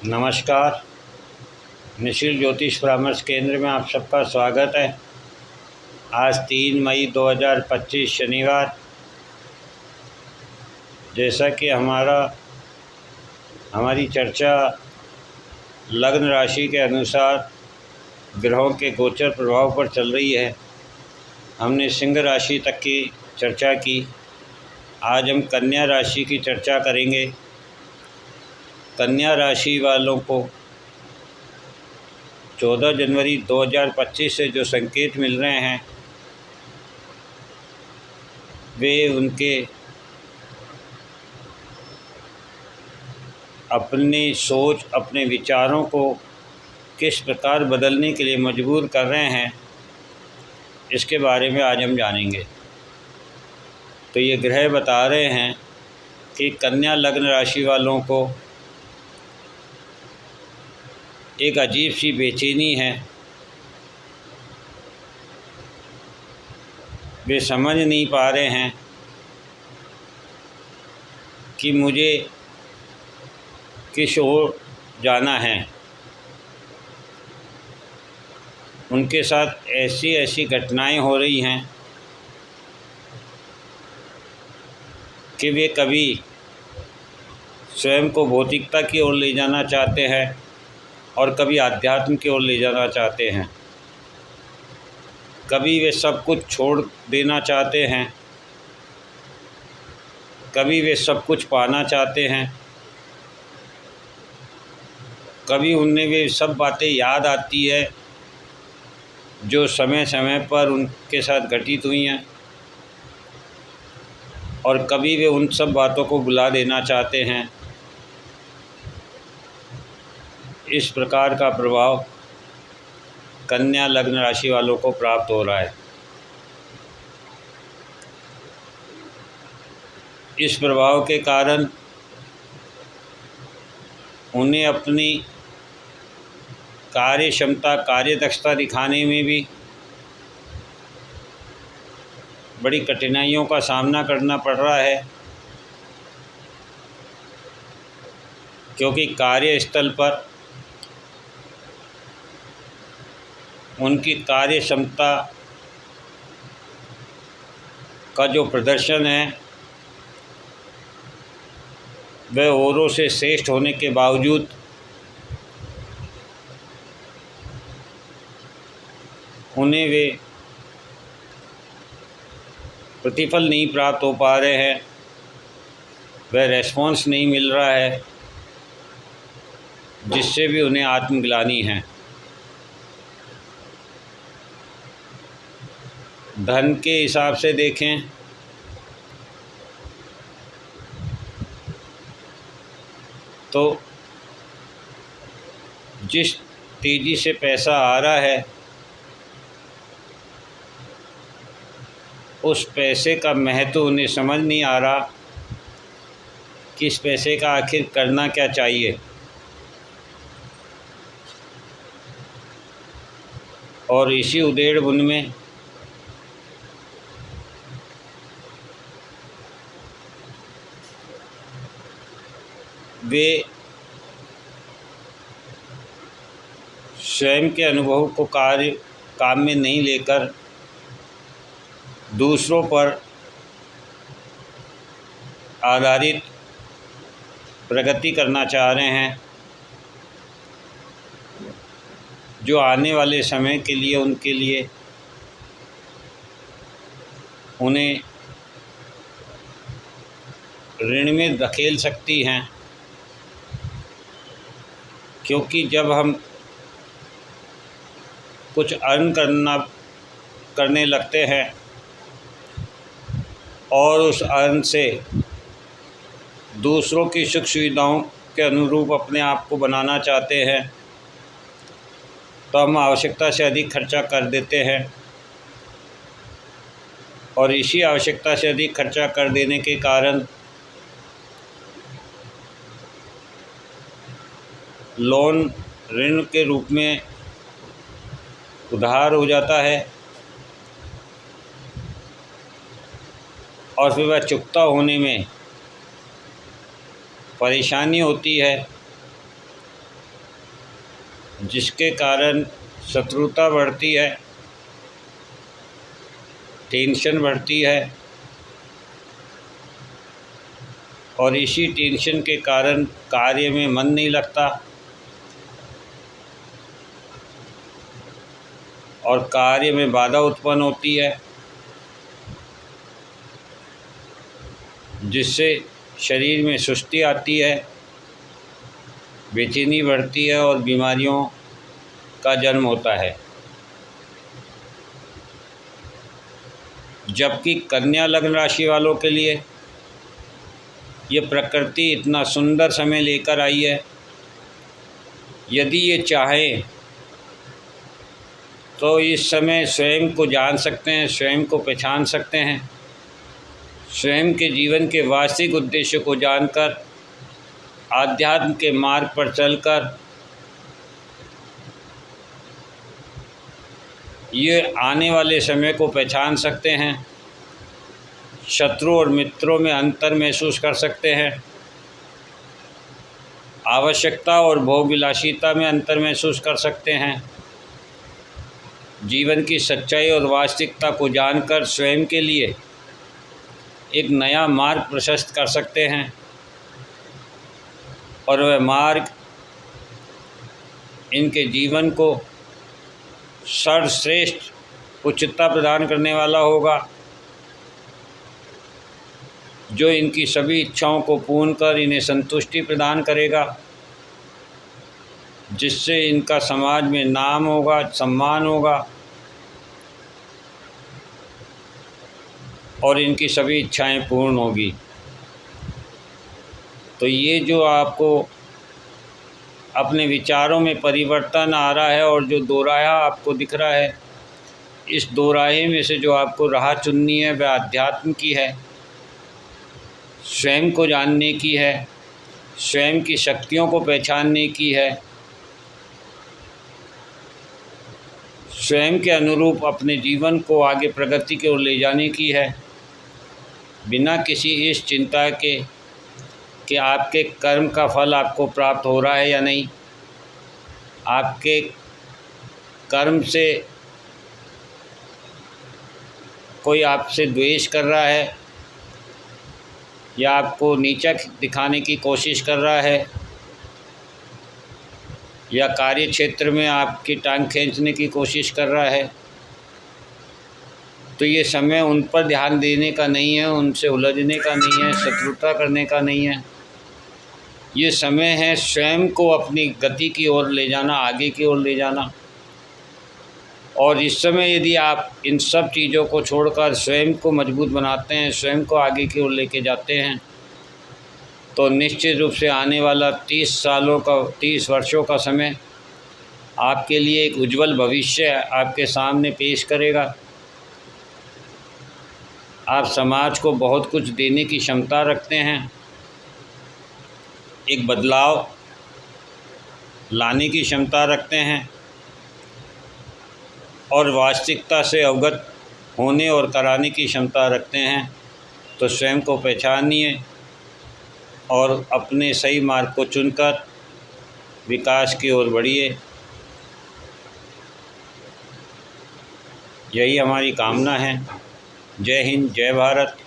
नमस्कार। निशिल ज्योतिष परामर्श केंद्र में आप सबका स्वागत है। आज 3 मई 2025 शनिवार। जैसा कि हमारी चर्चा लग्न राशि के अनुसार ग्रहों के गोचर प्रभाव पर चल रही है। हमने सिंह राशि तक की चर्चा की। आज हम कन्या राशि की चर्चा करेंगे। कन्या राशि वालों को 14 जनवरी 2025 से जो संकेत मिल रहे हैं वे उनके अपनी सोच, अपने विचारों को किस प्रकार बदलने के लिए मजबूर कर रहे हैं, इसके बारे में आज हम जानेंगे। तो ये ग्रह बता रहे हैं कि कन्या लग्न राशि वालों को एक अजीब सी बेचैनी है। वे समझ नहीं पा रहे हैं कि मुझे किस ओर जाना है। उनके साथ ऐसी ऐसी घटनाएं हो रही हैं कि वे कभी स्वयं को भौतिकता की ओर ले जाना चाहते हैं और कभी आध्यात्म की ओर ले जाना चाहते हैं। कभी वे सब कुछ छोड़ देना चाहते हैं, कभी वे सब कुछ पाना चाहते हैं, कभी उन्हें वे सब बातें याद आती है जो समय समय पर उनके साथ घटित हुई हैं, और कभी वे उन सब बातों को भुला देना चाहते हैं। इस प्रकार का प्रभाव कन्या लग्न राशि वालों को प्राप्त हो रहा है। इस प्रभाव के कारण उन्हें अपनी कार्य क्षमता, कार्य दक्षता दिखाने में भी बड़ी कठिनाइयों का सामना करना पड़ रहा है, क्योंकि कार्यस्थल पर उनकी कार्य क्षमता का जो प्रदर्शन है वह औरों से श्रेष्ठ होने के बावजूद उन्हें वे प्रतिफल नहीं प्राप्त हो पा रहे हैं, वह रेस्पॉन्स नहीं मिल रहा है, जिससे भी उन्हें आत्मग्लानि है। धन के हिसाब से देखें तो जिस तेज़ी से पैसा आ रहा है उस पैसे का महत्व उन्हें समझ नहीं आ रहा कि इस पैसे का आखिर करना क्या चाहिए। और इसी उधेड़-बुन में वे स्वयं के अनुभव को काम में नहीं लेकर दूसरों पर आधारित प्रगति करना चाह रहे हैं, जो आने वाले समय के लिए उनके लिए उन्हें ऋण में धकेल सकती हैं। क्योंकि जब हम कुछ अर्न करने लगते हैं और उस अर्न से दूसरों की सुख सुविधाओं के अनुरूप अपने आप को बनाना चाहते हैं, तो हम आवश्यकता से अधिक खर्चा कर देते हैं। और इसी आवश्यकता से अधिक खर्चा कर देने के कारण लोन ऋण के रूप में उधार हो जाता है और फिर वह चुकता होने में परेशानी होती है। जिसके कारण शत्रुता बढ़ती है, टेंशन बढ़ती है और इसी टेंशन के कारण कार्य में मन नहीं लगता और कार्य में बाधा उत्पन्न होती है, जिससे शरीर में सुस्ती आती है, बेचैनी बढ़ती है और बीमारियों का जन्म होता है। जबकि कन्या लग्न राशि वालों के लिए ये प्रकृति इतना सुंदर समय लेकर आई है, यदि ये चाहें तो इस समय स्वयं को जान सकते हैं, स्वयं को पहचान सकते हैं, स्वयं के जीवन के वास्तविक उद्देश्य को जानकर आध्यात्म के मार्ग पर चलकर ये आने वाले समय को पहचान सकते हैं, शत्रु और मित्रों में अंतर महसूस कर सकते हैं, आवश्यकता और भोगविलासिता में अंतर महसूस कर सकते हैं, जीवन की सच्चाई और वास्तविकता को जानकर स्वयं के लिए एक नया मार्ग प्रशस्त कर सकते हैं और वह मार्ग इनके जीवन को सर्वश्रेष्ठ उच्चता प्रदान करने वाला होगा, जो इनकी सभी इच्छाओं को पूर्ण कर इन्हें संतुष्टि प्रदान करेगा, जिससे इनका समाज में नाम होगा, सम्मान होगा और इनकी सभी इच्छाएं पूर्ण होगी। तो ये जो आपको अपने विचारों में परिवर्तन आ रहा है और जो दोराहा आपको दिख रहा है, इस दोराहे में से जो आपको राह चुननी है वह अध्यात्म की है, स्वयं को जानने की है, स्वयं की शक्तियों को पहचानने की है, स्वयं के अनुरूप अपने जीवन को आगे प्रगति की ओर ले जाने की है, बिना किसी इस चिंता के कि आपके कर्म का फल आपको प्राप्त हो रहा है या नहीं, आपके कर्म से कोई आपसे द्वेष कर रहा है या आपको नीचा दिखाने की कोशिश कर रहा है या कार्य क्षेत्र में आपकी टांग खींचने की कोशिश कर रहा है, तो ये समय उन पर ध्यान देने का नहीं है, उनसे उलझने का नहीं है, शत्रुता करने का नहीं है। ये समय है स्वयं को अपनी गति की ओर ले जाना, आगे की ओर ले जाना। और इस समय यदि आप इन सब चीज़ों को छोड़कर स्वयं को मजबूत बनाते हैं, स्वयं को आगे की ओर लेके जाते हैं, तो निश्चित रूप से आने वाला 30 वर्षों का समय आपके लिए एक उज्जवल भविष्य आपके सामने पेश करेगा। आप समाज को बहुत कुछ देने की क्षमता रखते हैं, एक बदलाव लाने की क्षमता रखते हैं और वास्तविकता से अवगत होने और कराने की क्षमता रखते हैं। तो स्वयं को पहचानिए और अपने सही मार्ग को चुनकर विकास की ओर बढ़िए। यही हमारी कामना है। जय हिंद, जय भारत।